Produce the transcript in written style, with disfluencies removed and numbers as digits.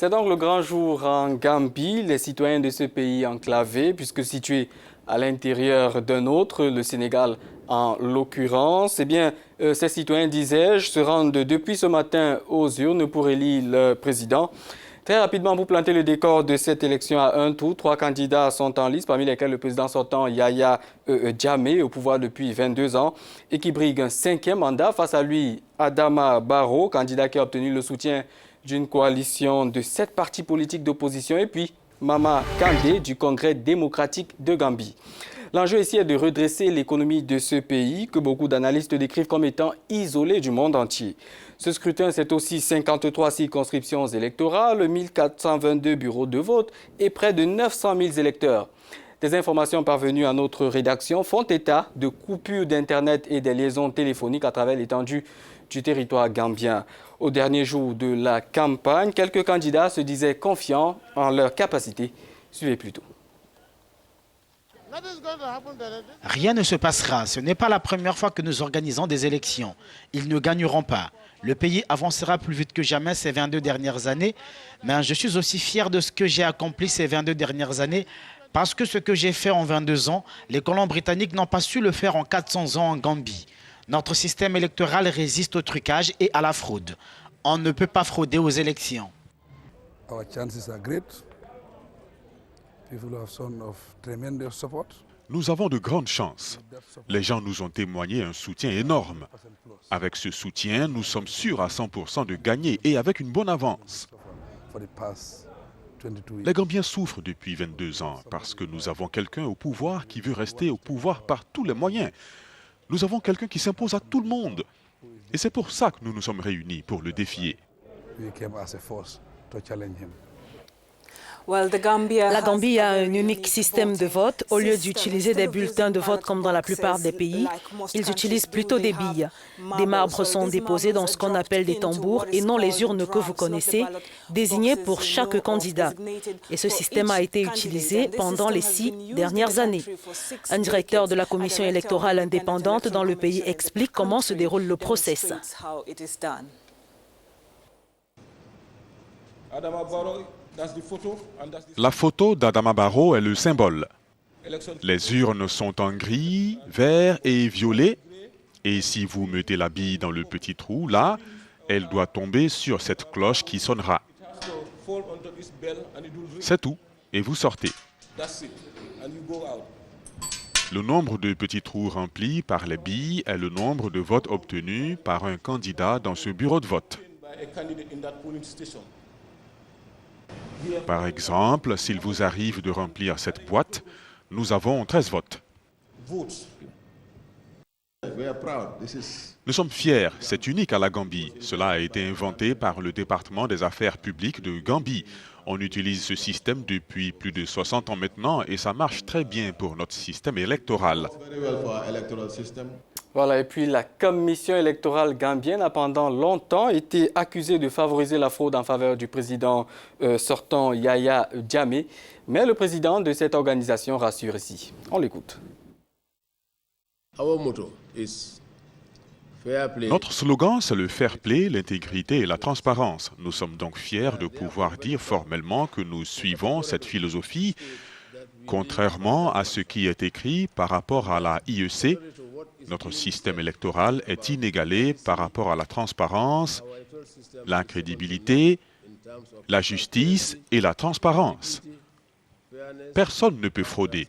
C'est donc le grand jour en Gambie. Les citoyens de ce pays enclavé, puisque situé à l'intérieur d'un autre, le Sénégal en l'occurrence, ces citoyens, disais-je, se rendent depuis ce matin aux urnes pour élire le président. Très rapidement, pour planter le décor de cette élection à un tour, 3 candidats sont en liste, parmi lesquels le président sortant Yaya Jammeh, au pouvoir depuis 22 ans, et qui brigue un 5e mandat. Face à lui, Adama Barrow, candidat qui a obtenu le soutien d'une coalition de 7 partis politiques d'opposition, et puis Mama Kandeh du Congrès démocratique de Gambie. L'enjeu ici est de redresser l'économie de ce pays que beaucoup d'analystes décrivent comme étant isolé du monde entier. Ce scrutin, c'est aussi 53 circonscriptions électorales, 1422 bureaux de vote et près de 900 000 électeurs. Des informations parvenues à notre rédaction font état de coupures d'Internet et des liaisons téléphoniques à travers l'étendue du territoire gambien. Au dernier jour de la campagne, quelques candidats se disaient confiants en leur capacité. Suivez plutôt. Rien ne se passera. Ce n'est pas la première fois que nous organisons des élections. Ils ne gagneront pas. Le pays avancera plus vite que jamais ces 22 dernières années. Mais je suis aussi fier de ce que j'ai accompli ces 22 dernières années. Parce que ce que j'ai fait en 22 ans, les colons britanniques n'ont pas su le faire en 400 ans en Gambie. Notre système électoral résiste au trucage et à la fraude. On ne peut pas frauder aux élections. Our chances are great. People have shown of tremendous support. Nous avons de grandes chances. Les gens nous ont témoigné un soutien énorme. Avec ce soutien, nous sommes sûrs à 100% de gagner et avec une bonne avance. Les Gambiens souffrent depuis 22 ans parce que nous avons quelqu'un au pouvoir qui veut rester au pouvoir par tous les moyens. Nous avons quelqu'un qui s'impose à tout le monde. Et c'est pour ça que nous nous sommes réunis, pour le défier. La Gambie a un unique système de vote. Au lieu d'utiliser des bulletins de vote comme dans la plupart des pays, ils utilisent plutôt des billes. Des marbres sont déposés dans ce qu'on appelle des tambours et non les urnes que vous connaissez, désignées pour chaque candidat. Et ce système a été utilisé pendant les 6 dernières années. Un directeur de la commission électorale indépendante dans le pays explique comment se déroule le processus. La photo d'Adama Barrow est le symbole. Les urnes sont en gris, vert et violet. Et si vous mettez la bille dans le petit trou, là, elle doit tomber sur cette cloche qui sonnera. C'est tout. Et vous sortez. Le nombre de petits trous remplis par les billes est le nombre de votes obtenus par un candidat dans ce bureau de vote. Par exemple, s'il vous arrive de remplir cette boîte, nous avons 13 votes. Nous sommes fiers, c'est unique à la Gambie. Cela a été inventé par le département des affaires publiques de Gambie. On utilise ce système depuis plus de 60 ans maintenant et ça marche très bien pour notre système électoral. Voilà, et puis la commission électorale gambienne a pendant longtemps été accusée de favoriser la fraude en faveur du président sortant Yaya Jammeh. Mais le président de cette organisation rassure ici. On l'écoute. Notre slogan, c'est le fair play, l'intégrité et la transparence. Nous sommes donc fiers de pouvoir dire formellement que nous suivons cette philosophie, contrairement à ce qui est écrit par rapport à la IEC. Notre système électoral est inégalé par rapport à la transparence, la crédibilité, la justice et la transparence. Personne ne peut frauder.